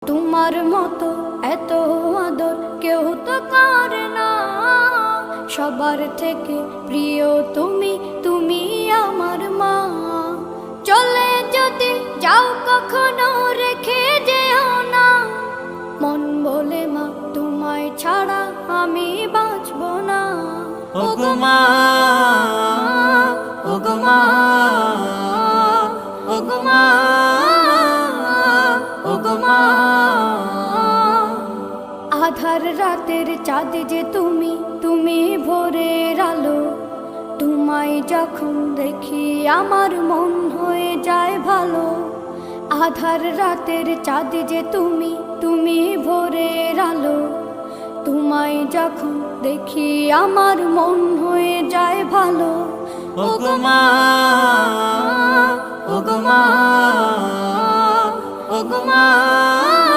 তোমার মতো এত আদর কেউ তো করে না। সবার থেকে প্রিয় তুমি, তুমি আমার মা। চলে যদি যাও কখনো রেখে যেও না, মন বলে মা তোমায় ছাড়া আমি বাঁচব না। ওগো মা, ওগো মা, ওগো মা, ওগো মা। আধার রাতের চাঁদ যে তুমি, তুমি ভোরের আলো। তোমায় যখন দেখি আমার মন হয়ে যায় ভালো। আধার রাতের চাঁদ যে তুমি, তুমি ভোরের আলো। তোমায় যখন দেখি আমার মন হয়ে যায় ভালো। ওগো মা, ওগো মা, ওগো মা।